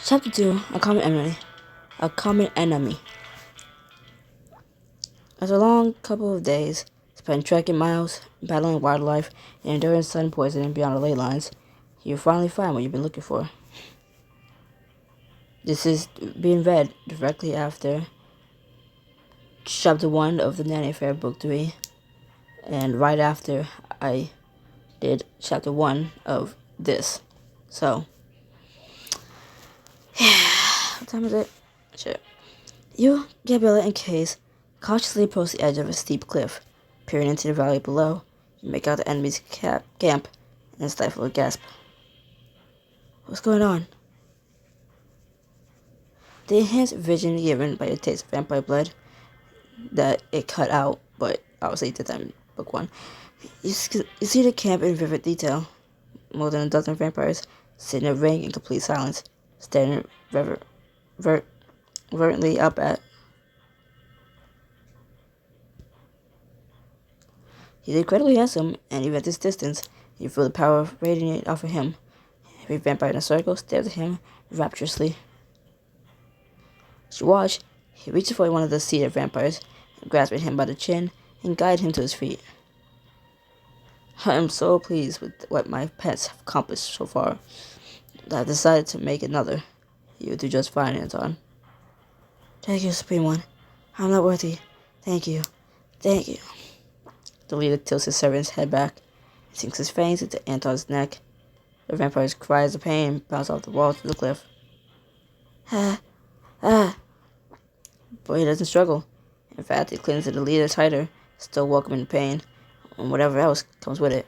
Chapter 2, A Common Enemy. A Common Enemy. After a long couple of days spent trekking miles, battling wildlife, and enduring sun poisoning beyond the ley lines, you finally find what you've been looking for. This is being read directly after Chapter 1 of the Nanny Fair Book 3, and right after I did Chapter 1 of this. So, what time is it? Sure. You, Gabriella, and Case cautiously approach the edge of a steep cliff. Peering into the valley below, you make out the enemy's camp and stifle a gasp. What's going on? The enhanced vision given by the taste of vampire blood that it cut out, but obviously did that in book 1. You see the camp in vivid detail. More than a dozen vampires sit in a ring in complete silence, staring reverently up at. He's incredibly handsome, and even at this distance, you feel the power radiate off of him. Every vampire in a circle stares at him rapturously. As you watch, he reaches for one of the seated vampires, grasping him by the chin and guiding him to his feet. I am so pleased with what my pets have accomplished so far that I've decided to make another. You do just fine, Anton. Thank you, Supreme One. I'm not worthy. Thank you. Thank you. The leader tilts his servant's head back and sinks his fangs into Anton's neck. The vampire's cries of pain bounce off the walls of the cliff. Ah. But he doesn't struggle. In fact, he clings to the leader tighter, still welcoming the pain, and whatever else comes with it.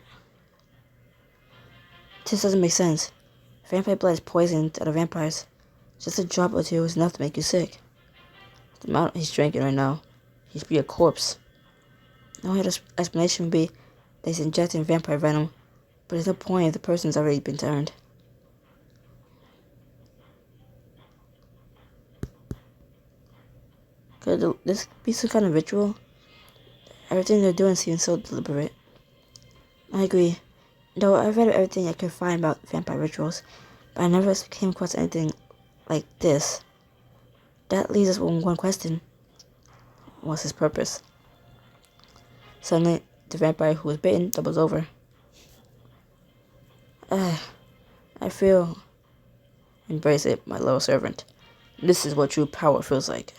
This doesn't make sense. Vampire blood is poison to other vampires. Just a drop or two is enough to make you sick. The amount he's drinking right now, he'd be a corpse. No other explanation would be that he's injecting vampire venom, but there's no point if the person's already been turned. Could this be some kind of ritual? Everything they're doing seems so deliberate. I agree. Though I've read everything I could find about vampire rituals, but I never came across anything like this. That leaves us with one question. What's his purpose? Suddenly, the vampire who was bitten doubles over. I feel... Embrace it, my little servant. This is what true power feels like.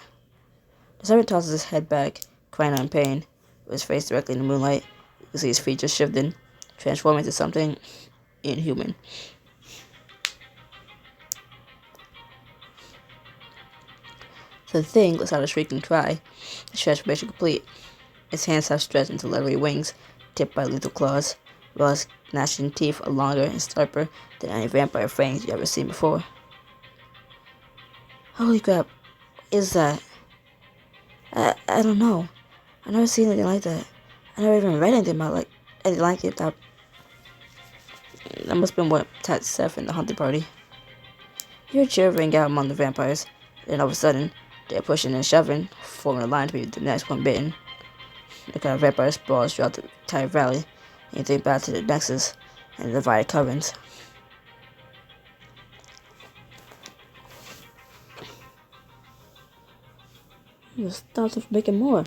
The servant tosses his head back, crying out in pain. With his face directly in the moonlight, you can see his features shifting, transforming into something inhuman. The thing lets out a shrieking cry, its transformation complete. Its hands have stretched into leathery wings, tipped by lethal claws, while its gnashing teeth are longer and sharper than any vampire fangs you've ever seen before. Holy crap, what is that? I don't know. I've never seen anything like that. I never even read anything about anything like it. That must have been what attacked Seth in the hunting party. You hear cheer ring out among the vampires, then all of a sudden, they're pushing and shoving, forming a line to be the next one bitten. The kind of vampire sprawls throughout the entire valley, and you think back to the Nexus and the divided covens. You stop them from making more.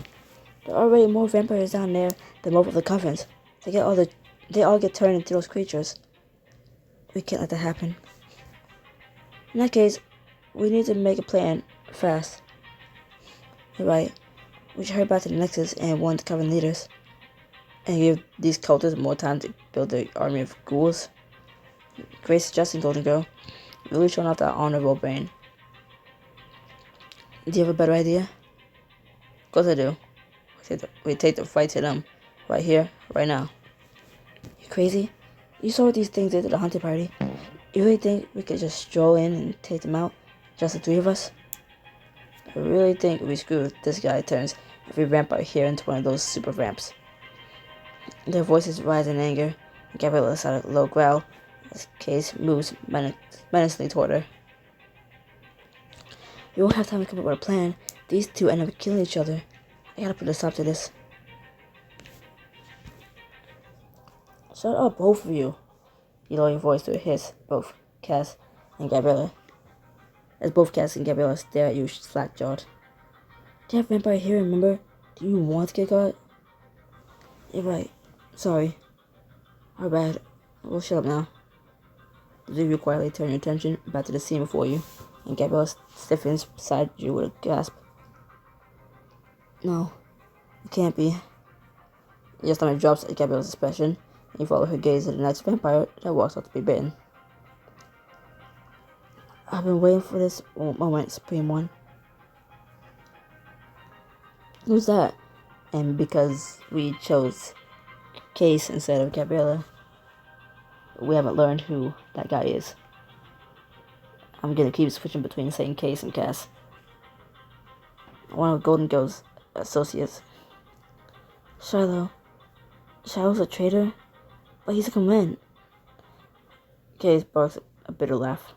There are already more vampires down there than most of the covens. They all get turned into those creatures. We can't let that happen. In that case, we need to make a plan fast. You're right. We should hurry back to the Nexus and warn the coven leaders. And give these cultists more time to build their army of ghouls. Great suggestion, Golden Girl. Really showing off that honorable brain. Do you have a better idea? Of course I do. We take the fight to them. Right here, right now. You crazy? You saw what these things did to the hunting party. You really think we could just stroll in and take them out? Just the three of us? I really think we screw if this guy turns every vampire here into one of those super vamps. Their voices rise in anger, and Gabriella lets out a low growl as Case moves menacingly toward her. We won't have time to come up with a plan. These two end up killing each other. I gotta put a stop to this. Shut up, both of you. You lower your voice to a hiss, both Cass and Gabriella. as both Cass and Gabriella stare at you slack-jawed. Do you have vampire here, remember? Do you want to get caught? You're right. Sorry. Our bad. We'll shut up now. The two of you quietly turn your attention back to the scene before you, and Gabriella stiffens beside you with a gasp. No, it can't be. Your stomach drops at Gabriella's expression, and you follow her gaze at the next vampire that walks out to be bitten. I've been waiting for this moment, Supreme One. Who's that? And because we chose Case instead of Gabriella, we haven't learned who that guy is. I'm gonna keep switching between saying Case and Cass. One of Golden Girl's associates. Shiloh's a traitor? But he's a command. Case barks a bitter laugh.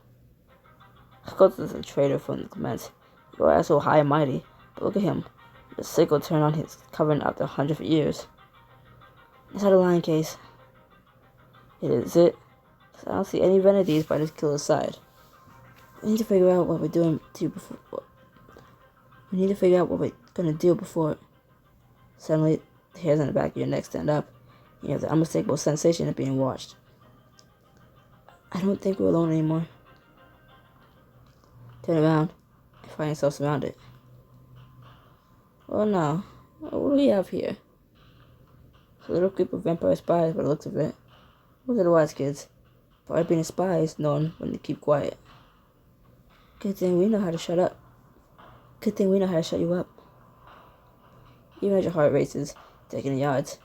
Scotus is a traitor from the Clements. You are so high and mighty, but look at him. The sickle turned on his covering after 100 years. Is that a lying Case? It is it. I don't see any vanities by this killer's side. We need to figure out what we're doing to before. We need to figure out what we're gonna do before. Suddenly, the hairs on the back of your neck stand up. You have the unmistakable sensation of being watched. I don't think we're alone anymore. Turn around and find yourself surrounded. Well, now, what do we have here? A little group of vampire spies by the looks of it. Those are the wise kids. Part of being a spy is known when to keep quiet. Good thing we know how to shut up. Good thing we know how to shut you up. Even as your heart races, taking your odds.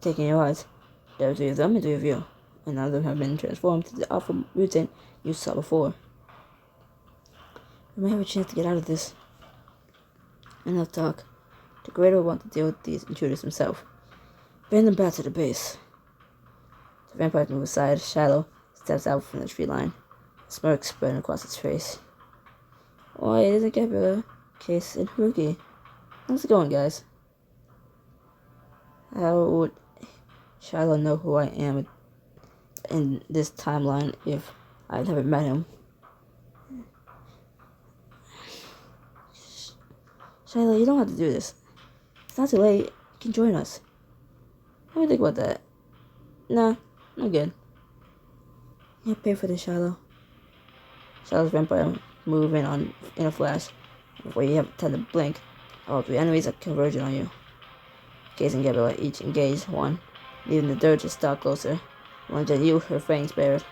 There are three of them and three of you, and none of them have been transformed to the alpha mutant you saw before. We may have a chance to get out of this. Enough talk. The Greater will want to deal with these intruders himself. Bring them back to the base. The vampires move aside. Shiloh steps out from the tree line. A smirk spreading across his face. Why, it isn't Gabriella, Case, and Haruki. How's it going, guys? How would Shiloh know who I am in this timeline if I never met him? Shiloh, you don't have to do this. It's not too late. You can join us. Let me think about that. Nah, I'm good. You pay for this, Shiloh. Shiloh's vampire move in a flash. Before you have time to blink, all three enemies are converging on you. Case and Gabriella each engage one, leaving the third to stalk closer. Lunge at you, her fangs bared.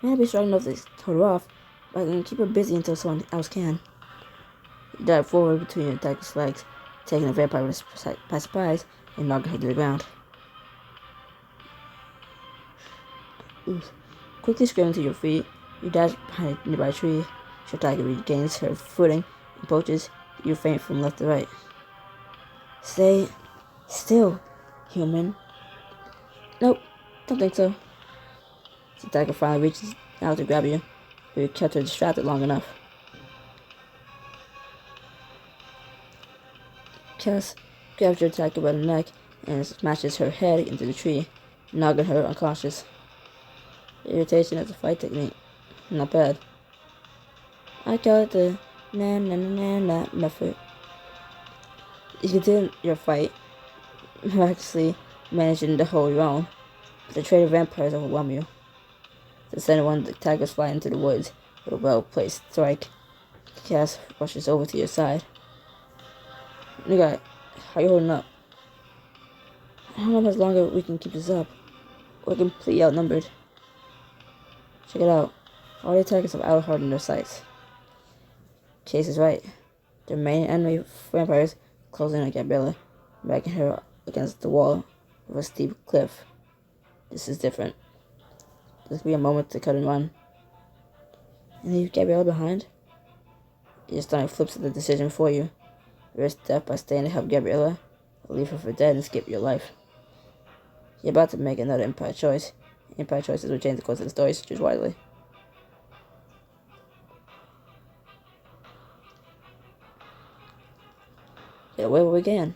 May not be strong enough to hold her off, but I can keep her busy until someone else can. You dive forward between your attacker's legs, taking the vampire by surprise and knocking her to the ground. Oof. Quickly scrambling to your feet, you dash behind a nearby tree. Your attacker regains her footing and approaches you faint from left to right. Stay still, human. Nope, don't think so. The attacker finally reaches out to grab you, but you kept her distracted long enough. Cass grabs your attacker by the neck and smashes her head into the tree, knocking her unconscious. Irritation is a fight technique. Not bad. I call it the na method. You continue your fight, miraculously managing to hold your own, but the traitor vampires overwhelm you. The center one, the attackers fly into the woods with a well-placed strike. Cass rushes over to your side. Nigga, how you holding up? I don't know how much longer we can keep this up. We're completely outnumbered. Check it out. All the attackers have out-hardened their sights. Case is right. The main enemy vampires close in on Gabriella, backing her against the wall of a steep cliff. This is different. This could be a moment to cut and run. And leave Gabriella behind? Your stomach flips the decision for you. Risk death by staying to help Gabriella, or leave her for dead and skip your life. You're about to make another Empire choice. Empire choices will change the course of the story, so choose wisely. Get away where we can.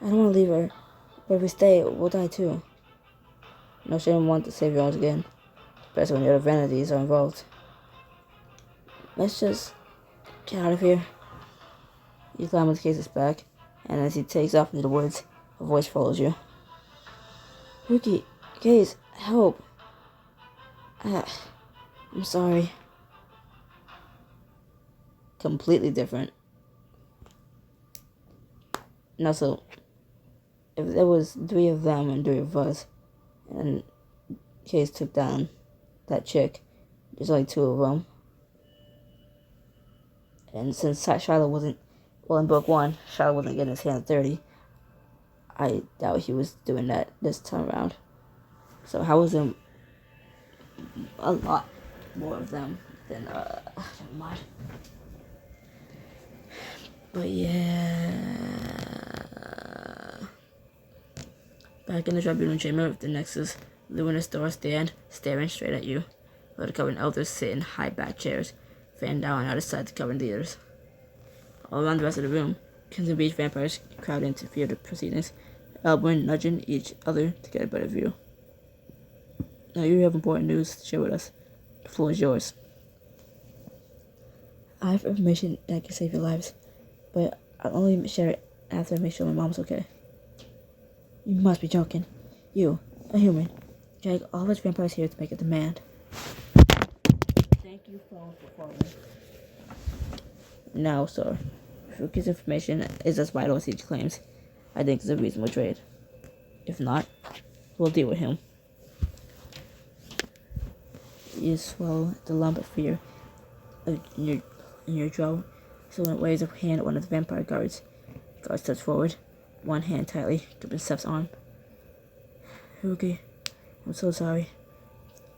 I don't want to leave her, but if we stay, we'll die too. No, she didn't want to save yours again, especially when the other vanities are involved. Let's just get out of here. You climb with Case's back, and as he takes off into the woods, a voice follows you. Ruki, Case, help. I'm sorry. Completely different. Now, so, if there was 3 of them and 3 of us, and Case took down that chick, there's only 2 of them. And since Shiloh wasn't, well, in book 1, Shiloh wasn't getting his hands dirty, I doubt he was doing that this time around. So how was it a lot more of them than, never mind. But yeah. Back in the tribunal chamber with the Nexus, Lou and Astora stand, staring straight at you, while the covered elders sit in high back chairs, fanned down out of sight the covered leaders. All around the rest of the room, Crimson Beach vampires crowd in to view the proceedings, elbowing, nudging each other to get a better view. Now you have important news to share with us. The floor is yours. I have information that can save your lives, but I'll only share it after I make sure my mom's okay. You must be joking. You, a human, drag all those vampires here to make a demand. Thank you for following. Now, sir, if Ruki's information is as vital as he claims, I think it's a reasonable trade. If not, we'll deal with him. You swallow the lump of fear in your jaw, so when it waves a hand at one of the vampire guards. The guard steps forward, one hand tightly gripping Steph's arm. Ruki, I'm so sorry.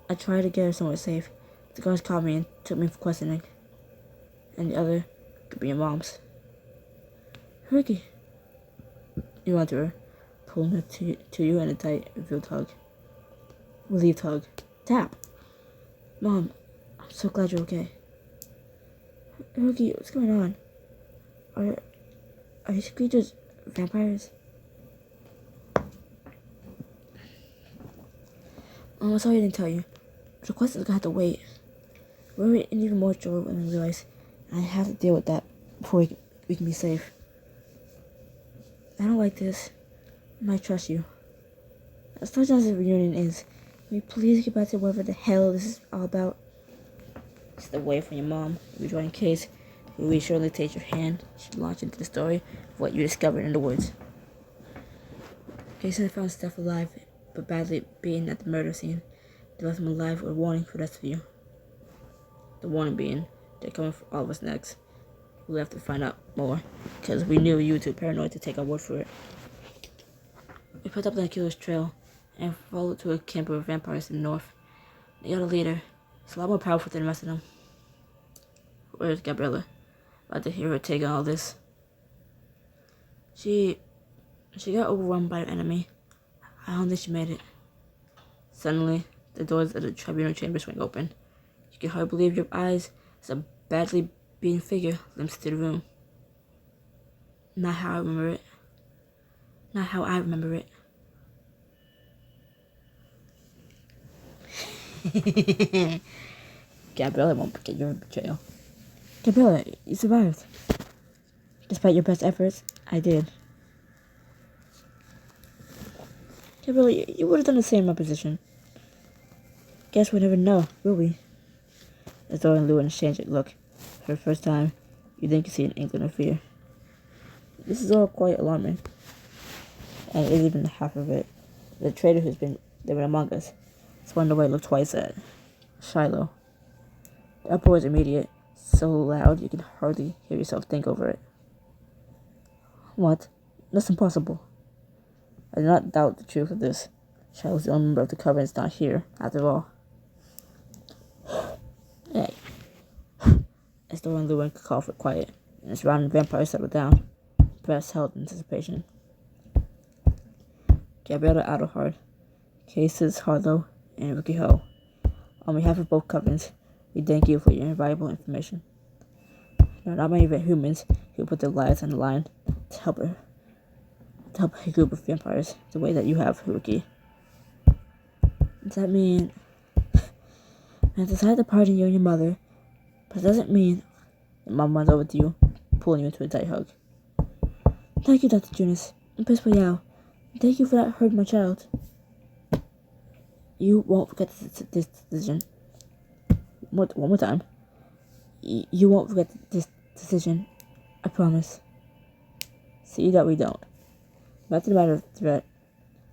I tried to get her somewhere safe. The guards caught me and took me for questioning. And the other could be your mom's. Ruki. You run to her, pulling her to you in a tight, revealed hug. Relieved hug. Tap. Mom, I'm so glad you're okay. Ruki, what's going on? Are these creatures vampires? I'm sorry I didn't tell you. The quest is gonna have to wait. We're in even more trouble when we realize I have to deal with that before we can be safe. I don't like this. I might trust you. As much as the reunion is, can we please get back to whatever the hell this is all about? Step away from your mom. We join Case, who will surely take your hand. She launch into the story of what you discovered in the woods. Case had found Steph alive, but badly beaten at the murder scene. They left him alive with a warning for the rest of you. The warning being, they're coming for all of us next. We'll have to find out more, because we knew you were too paranoid to take our word for it. We put up the killer's trail, and followed to a camp of vampires in the north. The other leader is a lot more powerful than the rest of them. Where's Gabriella? About to hear her take on all this. She got overwhelmed by the enemy. I don't think she made it. Suddenly, the doors of the tribunal chamber swing open. You can hardly believe your eyes as a badly beaten figure limps into the room. Not how I remember it. Not how I remember it. Gabriella won't forget your betrayal. Gabriella, you survived. Despite your best efforts, I did. Gabriella, you would have done the same in my position. Guess we'll never know, will we? As Dora and Lou exchange a look. For the first time, you think you see an inkling of fear. This is all quite alarming. And it isn't even half of it. The traitor who's been living among us is wondering why I look twice at Shiloh. The uproar is immediate, so loud you can hardly hear yourself think over it. What? That's impossible. I do not doubt the truth of this. Shiloh's the only member of the Covenant's not here, after all. Hey. As Dora and Lewin call for quiet, and the surrounding vampires settle down, breaths held in anticipation. Gabriella Adelhard, Cases Harlow, and Ruki Ho. On behalf of both Covenants, we thank you for your invaluable information. There are not many humans who put their lives on the line to to help a group of vampires the way that you have, Haruki. Does that mean I decided to pardon you and your mother, but it doesn't mean that Mom runs over to you, pulling you into a tight hug. Thank you, Dr. Junis, and Principal Yao. Thank you for that hurt my child. You won't forget this decision. One more time. You won't forget this decision. I promise. See that we don't. Back to the matter of the threat.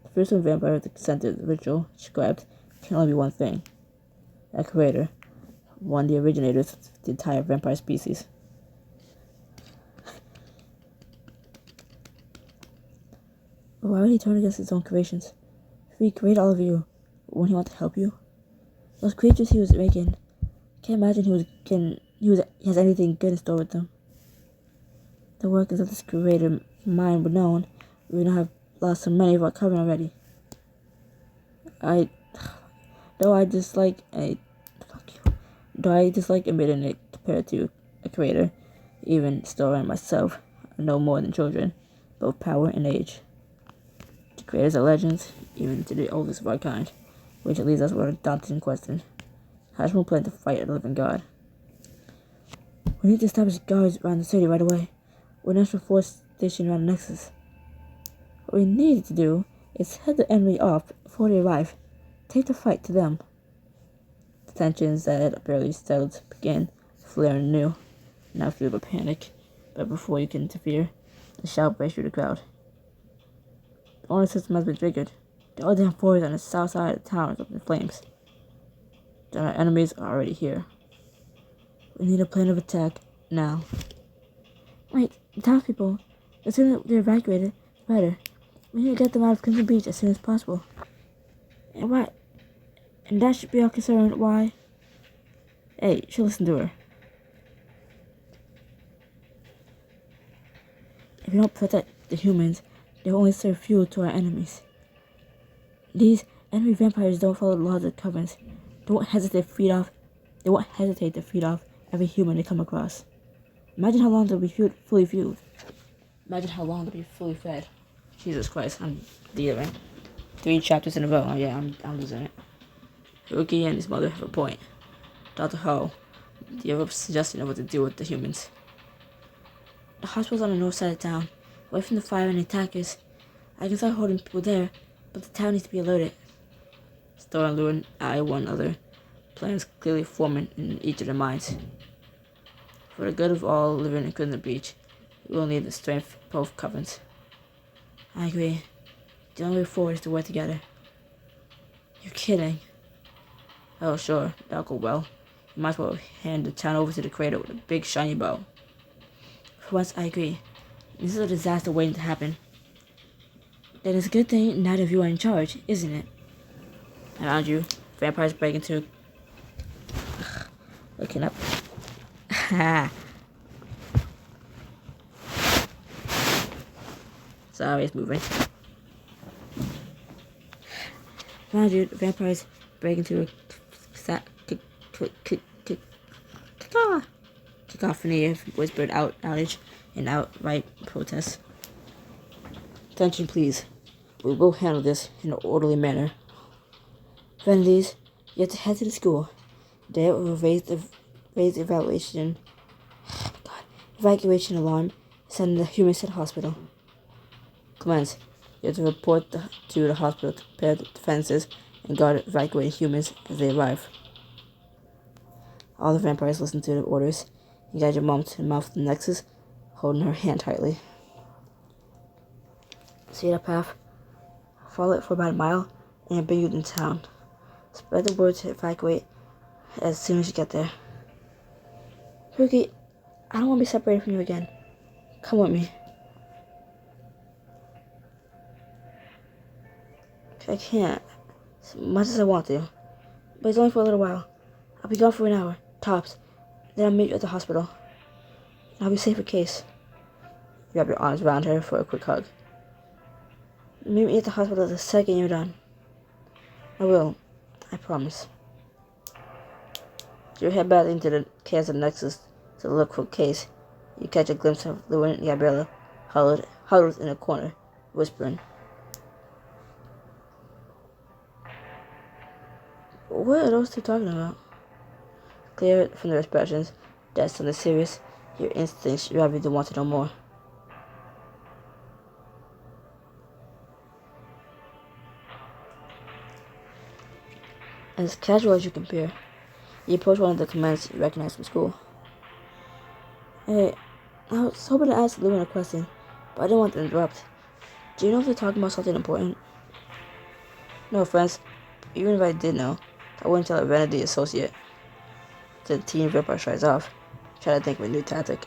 The first one vampire that consented the ritual she grabbed can only be one thing. A creator. One of the originators of the entire vampire species. Why would he turn against his own creations? If he created all of you, wouldn't he want to help you? Those creatures he was making, can't imagine he has anything good in store with them. The workings of this creator mind were known, we would not have lost so many of our coven already. Though I dislike admitting it compared to a creator, even Stora and myself are no more than children, both power and age. The creators are legends, even to the oldest of our kind, which leaves us with a daunting question. How should we plan to fight a living god? We need to establish guards around the city right away, with an extra force stationed around the Nexus. What we need to do is head the enemy off before they arrive. Take the fight to them. The tensions that had barely settled began flaring anew, now fueled by panic. But before you can interfere, a shout breaks through the crowd. The order system has been triggered. The other forces on the south side of the town are up in flames. Our enemies are already here. We need a plan of attack now. Wait, the townspeople. The sooner they're evacuated, the better. We need to get them out of Crimson Beach as soon as possible. And that should be our concern. Why? Hey, you should listen to her. If we don't protect the humans, they'll only serve fuel to our enemies. These enemy vampires don't follow the laws of the covens. They won't hesitate to feed off every human they come across. Imagine how long they'll be fully fueled. Imagine how long they'll be fully fed. Jesus Christ, I'm delivering. 3 chapters in a row. Oh yeah, I'm losing it. Haruki and his mother have a point. Dr. Ho, do you have a suggestion of what to do with the humans? The hospital's on the north side of town, away from the fire and the attackers. I can start holding people there, but the town needs to be alerted. Stora and Lewin eye one another, plans clearly forming in each of their minds. For the good of all living in Crimson Beach, we will need the strength of both covens. I agree. The only way forward is to work together. You're kidding. Oh, sure, that'll go well. You might as well hand the town over to the creator with a big shiny bow. For once, I agree. This is a disaster waiting to happen. Then it's a good thing neither of you are in charge, isn't it? Around you, vampires break into... Looking up. Ha! Sorry, it's moving. Around you, vampires break into a cacophony of whispered outrage and outright protest. Attention, please. We will handle this in an orderly manner. Friendlies, you have to head to the school. There we will raise the evacuation alarm, send the humans to the hospital. Commence. You have to report to the hospital to prepare the defenses and guard evacuated humans as they arrive. All the vampires listen to the orders and guide your mom to the mouth of the Nexus, holding her hand tightly. See that path? Follow it for about a mile, and it'll bring you into town. Spread the word to evacuate as soon as you get there. Haruki, I don't want to be separated from you again. Come with me. I can't, as much as I want to, but it's only for a little while. I'll be gone for an hour, tops. Then I'll meet you at the hospital. And I'll be safe in case. You wrap your arms around her for a quick hug. Meet me at the hospital the second you're done. I will. I promise. As you head back into the chaos of Nexus to look for Case, you catch a glimpse of Lewin and Gabriella huddled in a corner, whispering. What are those two talking about? Clear from their expressions, that's something serious. Your instincts drive you to want to know more. As casual as you compare, you approach one of the commands you recognize from school. Hey, I was hoping to ask Lewin a question, but I didn't want to interrupt. Do you know if they're talking about something important? No offense, even if I did know, I wouldn't tell a vanity associate. The teen vampire tries off, trying to think of a new tactic.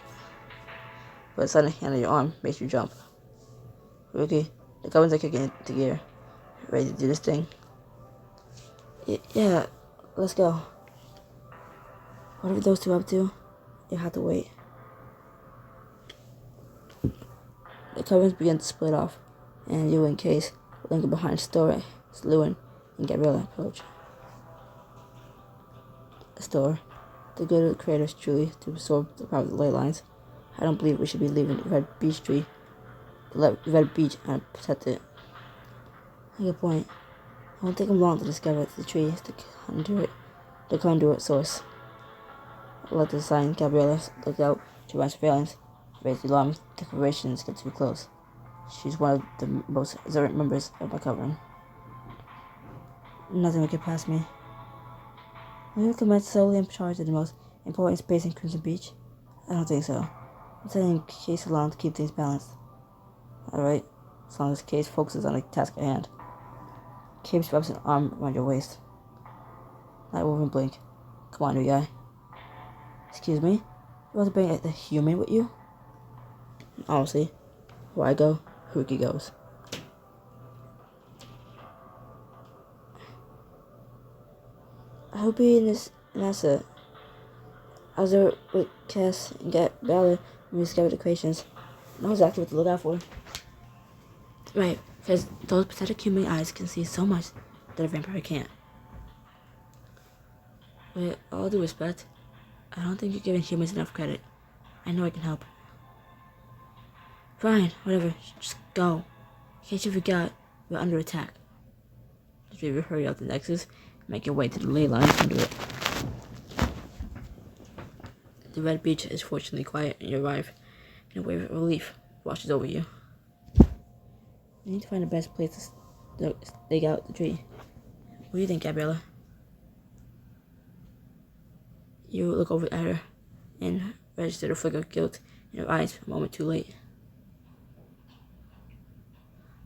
But a sudden hand on your arm makes you jump. Rookie, the Covens are kicking into gear. Ready to do this thing? Yeah, let's go. Whatever those two up to, you'll have to wait. The Covens begin to split off, and you and Case linger behind Story, Lewin, and Gabriella approach. Store, the good of the creators truly to absorb the power of the ley lines. I don't believe we should be leaving the Red Beach tree to let Red Beach protect it. Good point. It won't take them long to discover that the tree is the conduit source. Let the sign Gabriella look out to run surveillance, raise the alarm, declarations get too close. She's one of the most observant members of my covering. Nothing will get past me. Will you commit solely in charge of the most important space in Crimson Beach? I don't think so. I'm sending Case along to keep things balanced. Alright, as long as Case focuses on the task at hand. Case wraps an arm around your waist. Not even blink. Come on, new guy. Excuse me? You want to bring the human with you? Honestly, where I go, Rookie goes. I hope he and NASA. I was there with Cass and Gabriella when we discovered the creations. I know exactly what to look out for. Right, because those pathetic human eyes can see so much that a vampire can't. With all due respect, I don't think you're giving humans enough credit. I know I can help. Fine, whatever, just go. In case you forgot, we're under attack. The three of you hurry up the Nexus and make your way to the ley line under it. The Red Beach is fortunately quiet and you arrive, and a wave of relief washes over you. You need to find the best place to stake out the tree. What do you think, Gabriella? You look over at her and register the flicker of guilt in her eyes a moment too late.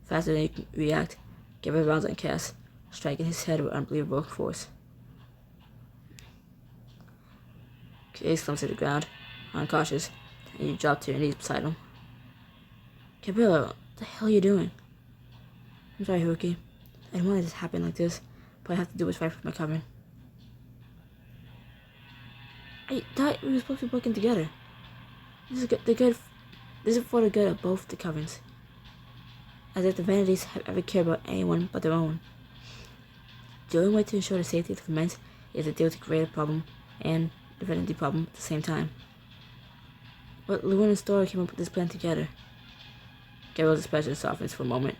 Faster than you can react, Gabriella rounds on Cass, striking his head with unbelievable force. Case slumps to the ground, unconscious, and you drop to your knees beside him. Gabriella, what the hell are you doing? I'm sorry, Rookie. I didn't want it to happen like this, but I have to do what's right for my covering. I thought we were supposed to be working together. This is for the good of both the coverings. As if the vanities have ever cared about anyone but their own. The only way to ensure the safety of the Commence is to deal with the greater problem and the vanity problem at the same time. But Lewin and Story came up with this plan together. Gabriel's expression softens for a moment,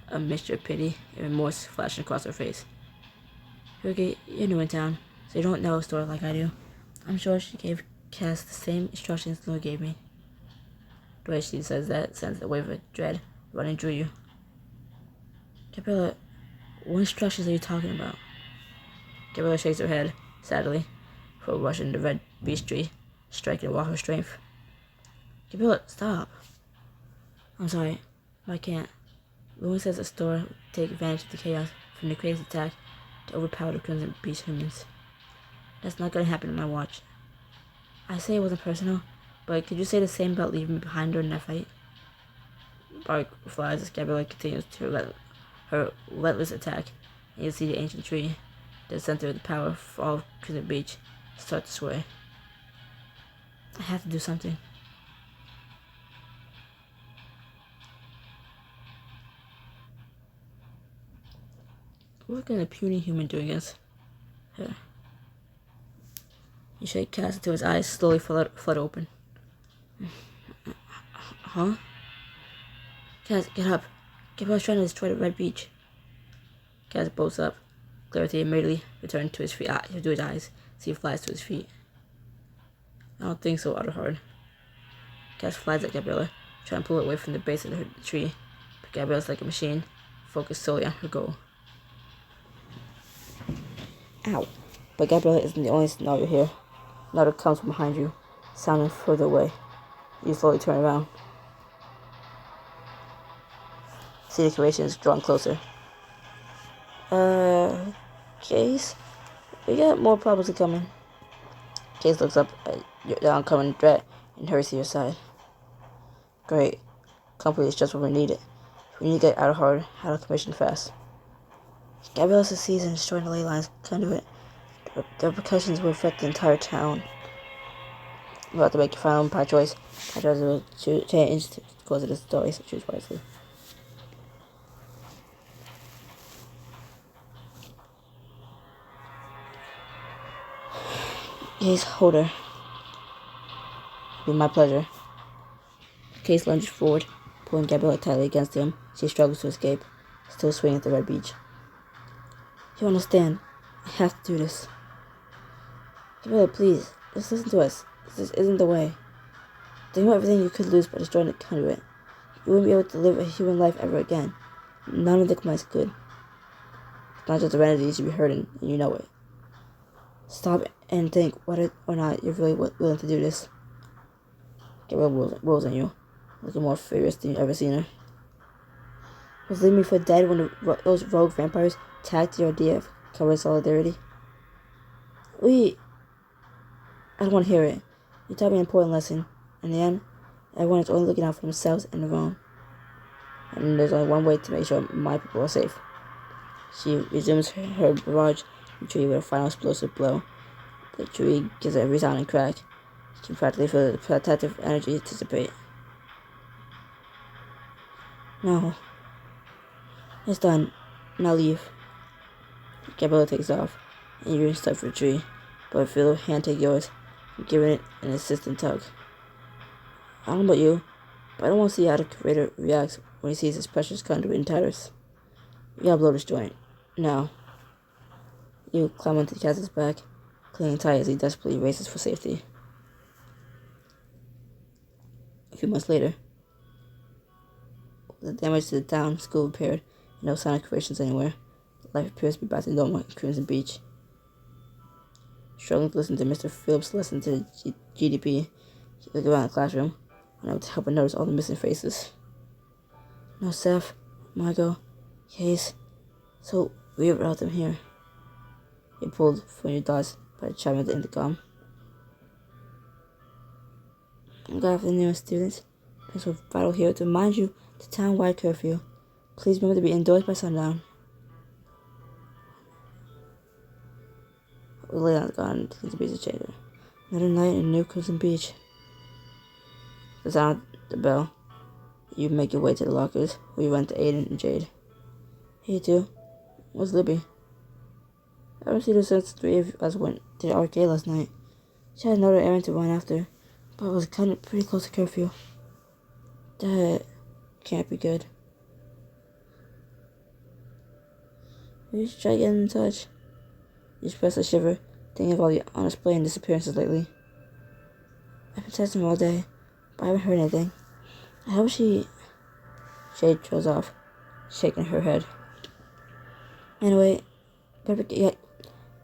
a mixture of pity and remorse flashing across her face. Rookie, you're new in town, so you don't know a story like I do. I'm sure she gave Cass the same instructions Lewin gave me. The way she says that sends a wave of dread running through you. Gabriella, what instructions are you talking about? Gabriella shakes her head, sadly, before rushing the Red Beach tree, striking a wall of strength. Gabriella, stop. I'm sorry, but I can't. Lewin says the store would take advantage of the chaos from the crazy attack to overpower the Crimson Beach humans. That's not going to happen on my watch. I say it wasn't personal, but could you say the same about leaving me behind during that fight? Bark flies as Gabriella continues to her relentless attack, and you see the ancient tree, the center of the power for all of Crimson Beach, start to sway. I have to do something. What kind of puny human doing this? Here. You shake Cass until his eyes slowly flood open. Huh? Cass, get up. Gabriel's trying to destroy the Red Beach. Kaz bolts up. Clarity immediately returns to his eyes. He flies to his feet. I don't think so, Adelhard. Kaz flies at Gabriella, trying to pull it away from the base of the tree. But Gabriella's like a machine, focused solely on her goal. Ow. But Gabriella isn't the only scenario here. Another comes from behind you, sounding further away. You slowly turn around. See the creation is drawing closer. Case? We got more problems coming. Case looks up at the oncoming threat and hurries to your side. Great. Company is just what we needed. We need to get out of commission fast. Gabriella succeeds in destroying the ley lines conduit. The repercussions will affect the entire town. You have to make your final umpire choice. I try to change the course of the story, so choose wisely. Case holder. It'll be my pleasure. Case lunges forward, pulling Gabriella tightly against him. She struggles to escape, still swinging at the Red Beach. You understand? I have to do this. Gabriella, please, just listen to us. This isn't the way. Think about everything you could lose by destroying the conduit. You wouldn't be able to live a human life ever again. None of the commands could. It's not just the vanity you should be hurting, and you know it. Stop and think whether or not you're really willing to do this. Gabriella rolls on you, looking more furious than you've ever seen her. Was leaving me for dead when those rogue vampires attacked your idea of covert solidarity? I don't want to hear it. You taught me an important lesson. In the end, everyone is only looking out for themselves and their own. And there's only one way to make sure my people are safe. She resumes her barrage the tree with a final explosive blow. The tree gives a resounding crack. You can practically feel the protective energy dissipate. No. It's done. Now leave. Gabriella takes off, and you step for the tree, but I feel a hand take yours, giving it an insistent tug. I don't know about you, but I don't want to see how the creator reacts when he sees his precious conduit in tatters. You gotta blow this joint. Now. You climb onto Kaz's back, clinging tight as he desperately races for safety. A few months later, with the damage to the town school repaired and no sign of creations anywhere, life appears to be back to normal in Crimson Beach. Struggling to listen to Mr. Phillips listen to the GDP, you look around the classroom, unable to help but notice all the missing faces. No Seth, Margot, Case. So weird without them here. You pulled from your thoughts by the chime of the intercom. I'm glad for the newest students. Principal Vital here to remind you the town-wide curfew. Please remember to be indoors by sundown. We lay on the garden to the beach chamber. Another night in New Crimson Beach. The sound of the bell. You make your way to the lockers where you went to Aiden and Jade. Hey, you two. Where's Libby? I haven't seen her since the three of us went to the arcade last night. She had another errand to run after, but it was pretty close to curfew. That can't be good. Maybe you should try getting in touch. You express a shiver, thinking of all the unexplained disappearances lately. I've been texting her all day, but I haven't heard anything. I hope she... Jade trails off, shaking her head. Anyway, better get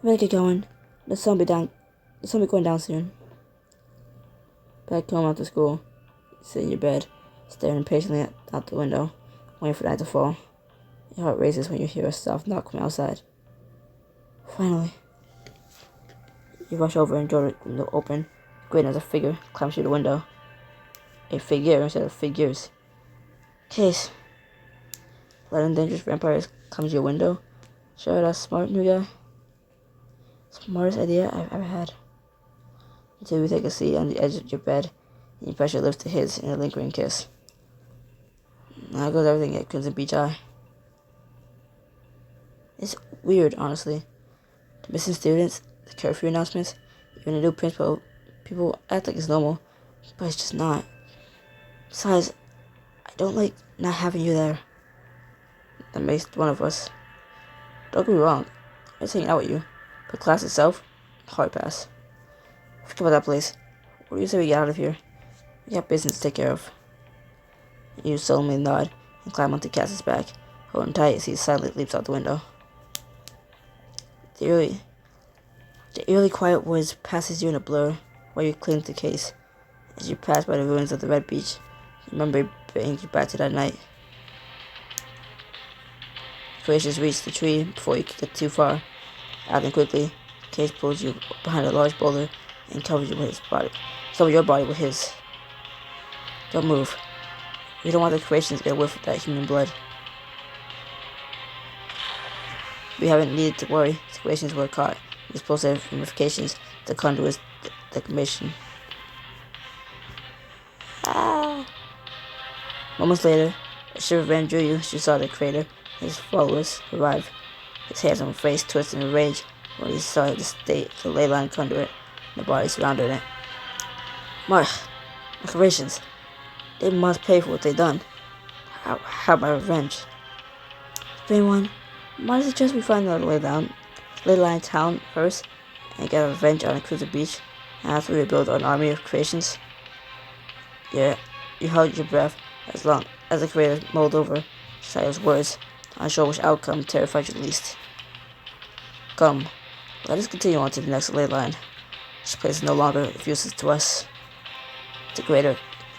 going. The sun be going down soon. Back home after school, you sit in your bed, staring impatiently out the window, waiting for night to fall. Your heart races when you hear a soft knock from outside. Finally, you rush over and draw the window open, grinning as a figure climbs through the window. A figure instead of figures. Case. Letting dangerous vampires come to your window. Sure, that's smart, new guy. Smartest idea I've ever had. Until you take a seat on the edge of your bed, and you press your lips to his in a lingering kiss. Now goes everything at Crimson Beach High. It's weird, honestly. The missing students, the curfew announcements, even the new principal, people act like it's normal, but it's just not. Besides, I don't like not having you there. that makes one of us. Don't get me wrong, I'm just hanging out with you. But class itself, hard pass. Forget about that place. What do you say we get out of here? We got business to take care of. You solemnly nod and climb onto Cass's back, holding tight as he silently leaps out the window. The eerily quiet woods passes you in a blur while you cling to Case. As you pass by the ruins of the Red Beach, you remember bringing you back to that night. Gracious reached the tree before you could get too far. Acting quickly, Case pulls you behind a large boulder and covers your body with his. Don't move. We don't want the creations to get a whiff of that human blood. We haven't needed to worry. The creations were caught. Explosive ramifications to Conduit's decimation. Ah! Moments later, a shiver ran through you as you saw the creator and his followers arrive. His handsome face twisted in rage when he saw the state of the ley line conduit and the body surrounding it. My creations. They must pay for what they've done. How my revenge? If one, might suggest we find another ley line town first and get revenge on a cruiser beach, and after we rebuild an army of creations. Yeah, you held your breath as long as the creator mulled over Shilo's words, unsure which outcome terrified you least. Come, let us continue on to the next ley line. This place is no longer of use to us. The creator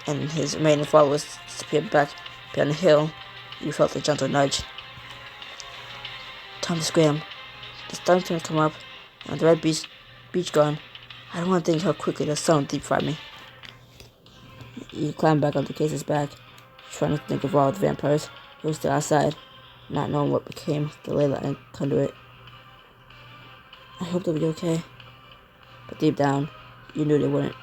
and his remaining followers disappeared back beyond the hill. You felt a gentle nudge. Time to scram. The sun's gonna come up, and with the red beach gone, I don't want to think how quickly the sun will deep fry me. You climb back onto Case's back, trying to think of all the vampires who were still outside, not knowing what became the ley line conduit. I hope they'll be okay, but deep down, you knew they wouldn't.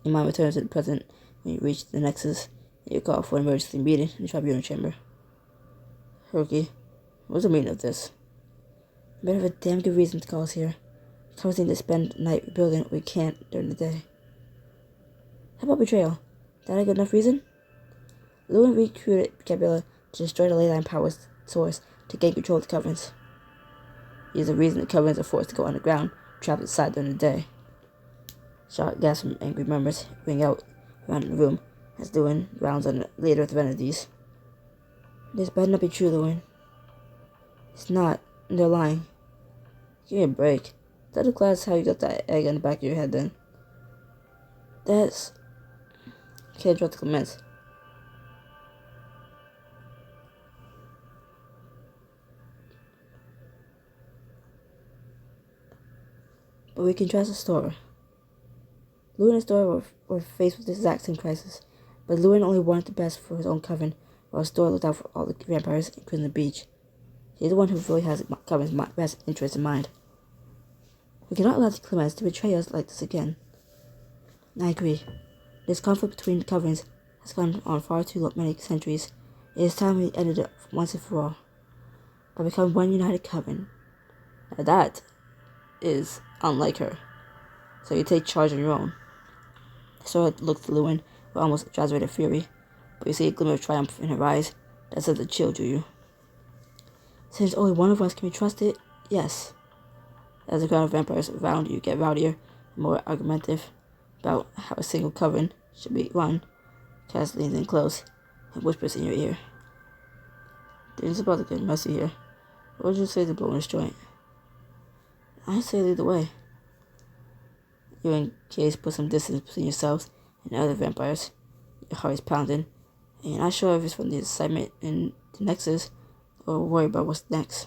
Your mind returns to the present when you reach the Nexus and you call for an emergency meeting in the tribunal chamber. Hiroki, what's the meaning of this? A bit of a damn good reason to call us here. Companies need to spend the night rebuilding what we can't during the day. How about betrayal? That a good enough reason? Lewin recruited Gabriella to destroy the ley line power source to gain control of the Covenants. He is the reason the Covenants are forced to go underground, trapped inside during the day. Shot gas from angry members ring out around the room as Lewin rounds on the leader of the Venedies. This better not be true, Lewin. It's not. They're lying. Give me a break. Tell the class how you got that egg on the back of your head then. That's... Can't drop the comments. But we can trust the store. Lewin and Store were faced with the exact same crisis, but Lewin only wanted the best for his own coven, while Store looked out for all the vampires including the beach. He's the one who really has the coven's best interests in mind. We cannot allow the Clemens to betray us like this again. I agree. This conflict between the covenants has gone on far too many centuries. It is time we ended it once and for all. By becoming one united coven. Now that is unlike her. So you take charge on your own. Sora looked at Lewin with almost exaggerated fury, but you see a glimmer of triumph in her eyes that sends a chill to you. Since only one of us can be trusted, yes. As the crowd of vampires around you get rowdier and more argumentative about how a single coven should be run, Cass leans in close and whispers in your ear. Things about to get messy here. What would you say to blow in this joint? I'd say lead the way. You and Case put some distance between yourselves and the other vampires. Your heart is pounding, and you're not sure if it's from the excitement in the Nexus or worry about what's next.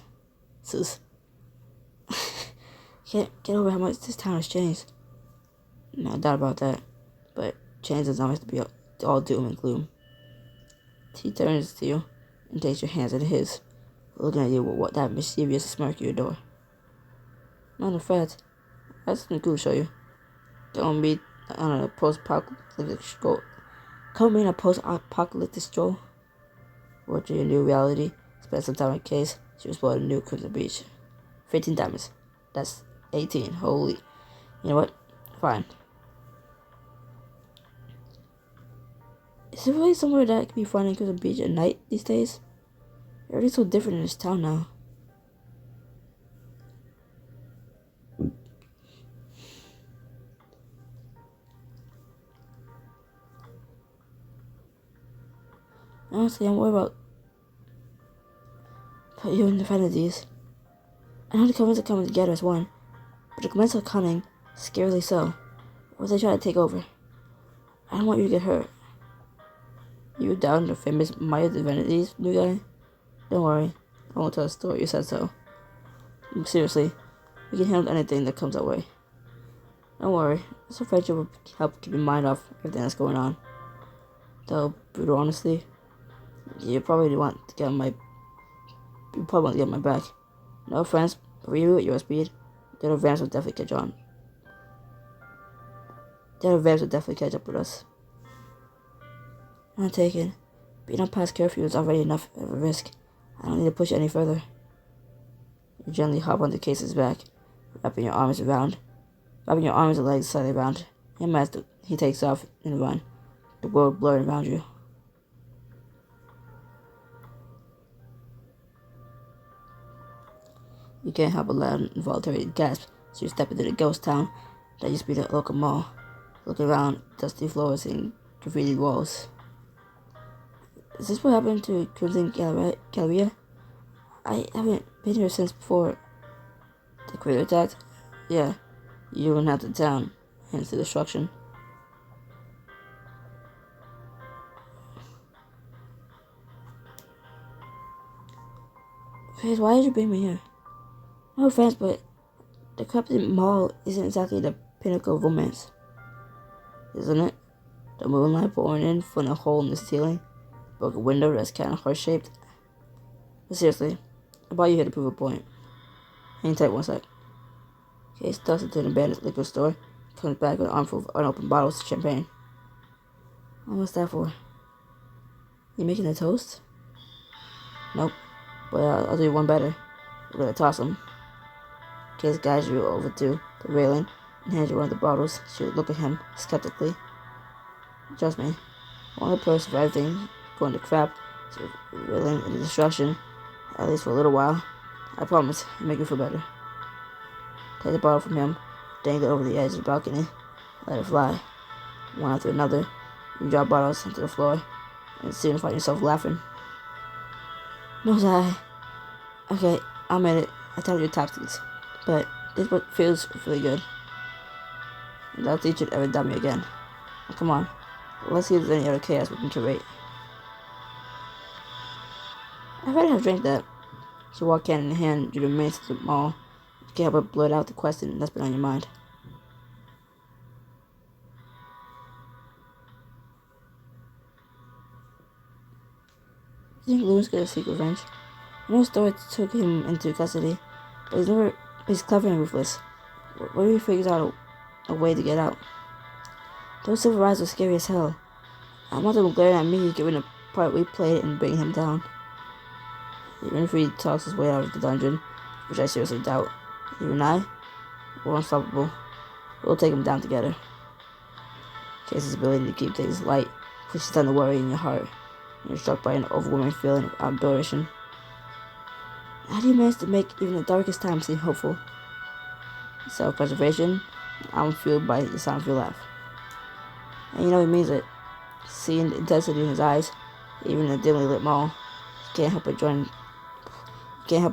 Sus. Can't get over how much this town has changed. No doubt about that, but change doesn't always have to be all doom and gloom. He turns to you and takes your hands into his, looking at you with that mischievous smirk you adore. Matter of fact, I have something cool to show you. Don't be on a post-apocalyptic stroll. Come in a post-apocalyptic stroll. Watch your new reality. Spend some time in Case. She was born a new Crimson Beach. 15 diamonds. That's 18. Holy. You know what? Fine. Is there really somewhere that can be found in Crimson Beach at night these days? Everything's so different in this town now. Honestly, I'm worried about you and the Fenedies. I know the Covenants are coming together as one, but the Covenants are cunning, scarily so. Or they try to take over. I don't want you to get hurt. You down the famous Maya Divinities, new guy? Don't worry, I won't tell a story, you said so. Seriously, we can handle anything that comes our way. Don't worry, this friendship will help keep your mind off everything that's going on. Though, brutal honesty, you probably want to get on my back. No offense, but for you at your speed, the other vans will definitely catch on. The other vans will definitely catch up with us. I'm taken. Being on past curfew is already enough of a risk. I don't need to push it any further. You gently hop onto Case's back, wrapping your arms and legs slightly around him as he takes off in the run, the world blurring around you. You can't help but let an involuntary gasp as you step into the ghost town that used to be the local mall, looking around dusty floors and graffiti walls. Is this what happened to Crimson Galleria? I haven't been here since before the Crater attacked. Yeah, you went out to town, hence the destruction. Chris, why did you bring me here? No offense, but the Crimson Mall isn't exactly the pinnacle of romance, isn't it? The moonlight pouring in from a hole in the ceiling, broken window that's kind of heart-shaped. But seriously, I brought you here to prove a point. Hang tight one sec. Case ducks into an abandoned liquor store, comes back with an armful of unopened bottles of champagne. What's that for? You making a toast? Nope, but I'll do one better. We're gonna toss them. Case guides you over to the railing and hands you one of the bottles. She would look at him skeptically. Trust me, one of the perks of everything going to crap is railing into destruction, at least for a little while. I promise, it'll make you feel better. Take the bottle from him, dangle it over the edge of the balcony, let it fly. One after another, you drop bottles onto the floor, and soon find yourself laughing. No, I. Okay, I'll admit it, I tell you tactics, but this what feels really good. And I'll teach you to ever doubt me again. Now, come on, let's see if there's any other chaos we can curate. I'd rather have drank that. She walked hand in hand through the maze of the mall. You can't help but blurt out the question that's been on your mind. Do you think Louis got a secret revenge? I know Story took him into custody, but he's clever and ruthless. What if he figures out a way to get out? Those silver eyes are scary as hell. I want them glaring at me, given the part we played and bringing him down. Even if he talks his way out of the dungeon, which I seriously doubt, you and I, we're unstoppable. We'll take him down together. Case's ability to keep things light pushes down the worry in your heart, and you're struck by an overwhelming feeling of adoration. How do you manage to make even the darkest times seem hopeful? Self-preservation, I'm fueled by the sound of your laugh. And you know he means it. Seeing the intensity in his eyes, even in a dimly lit mall, you can't help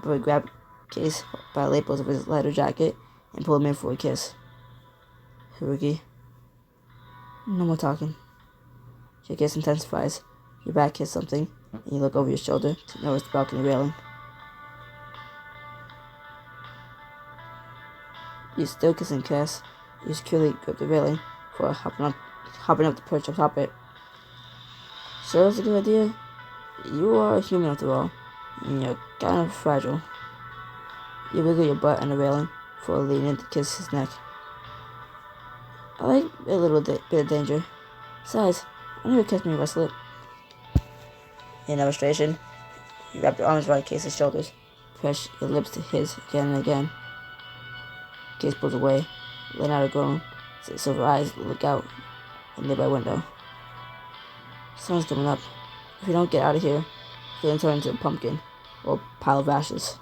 but grab Case by the lapels of his leather jacket and pull him in for a kiss. Haruki. No more talking. Your kiss intensifies. Your back hits something, and you look over your shoulder to notice the balcony railing. You still kissing Cass. You securely grip the railing before hopping up the perch atop it. Sure it's a good idea? You are a human after all, and you're kind of fragile. You wiggle your butt on the railing before leaning in to kiss his neck. I like a little bit of danger. Besides, I never catch me if I slip. In demonstration, you wrap your arms around Case's shoulders, press your lips to his again and again. Case pulls away, letting out a groan, as his silver eyes look out a nearby window. Sun's coming up. If you don't get out of here, you're gonna turn into a pumpkin or a pile of ashes.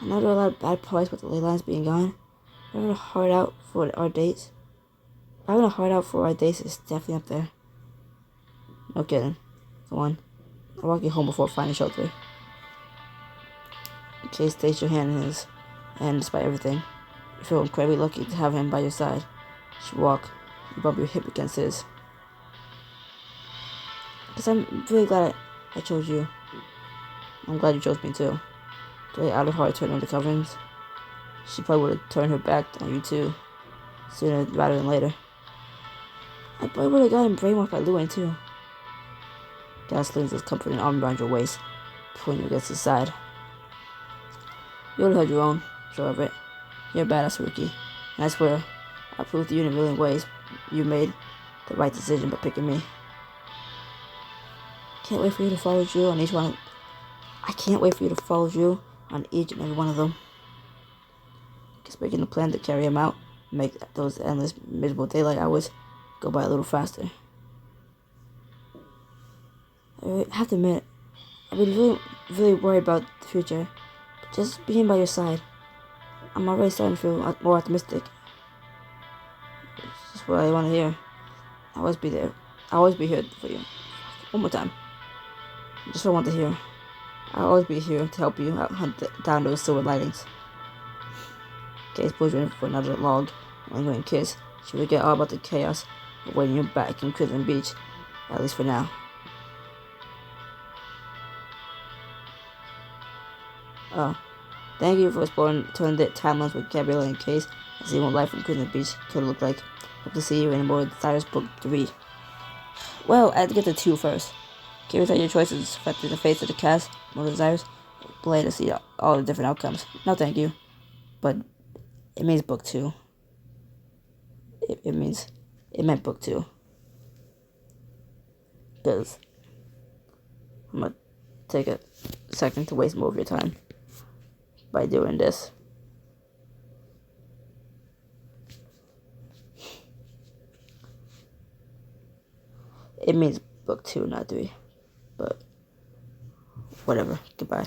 I know there are a lot of bad parts with the ley lines being gone. Having a heart out for our dates. Having a heart out for our dates is definitely up there. No kidding. Go on. I'll walk you home before finding shelter. Case takes your hand in his, and despite everything, you feel incredibly lucky to have him by your side. As you walk, you bump your hip against his. Because I'm really glad I chose you. I'm glad you chose me too. The way out of heart turned on the coverings, she probably would have turned her back on you too, sooner rather than later. I probably would have gotten brainwashed by Luan too. Dad slings his comforting arm around your waist, pulling you against his side. You would have held your own, sure of it. You're a badass rookie, and I swear, I'll prove to you in a million ways you made the right decision by picking me. Can't wait for you to follow Drew on each one. I can't wait for you to follow Drew on each and every one of them. Just making a plan to carry him out, make those endless, miserable daylight hours go by a little faster. I have to admit, I've been really worried about the future. But just being by your side, I'm already starting to feel more optimistic. It's just what I want to hear. I'll always be there. I'll always be here for you. One more time. Just what I want to hear. I'll always be here to help you hunt down those silver linings. Case pulls you in for another log, lingering kiss. She will forget all about the chaos awaiting you back in Crimson Beach, at least for now. Oh, thank you for exploring alternate timelines with Gabriella and Case and seeing what life in Crimson Beach could look like. Hope to see you in more Cyrus Book 3. Well, I had to get to 2 first. Given that your choices affected the fate of the cast, more desires, play to see all the different outcomes. No thank you. But it means book 2. It meant book 2. Because I'm gonna take a second to waste more of your time by doing this. It means book 2, not 3. But whatever. Goodbye.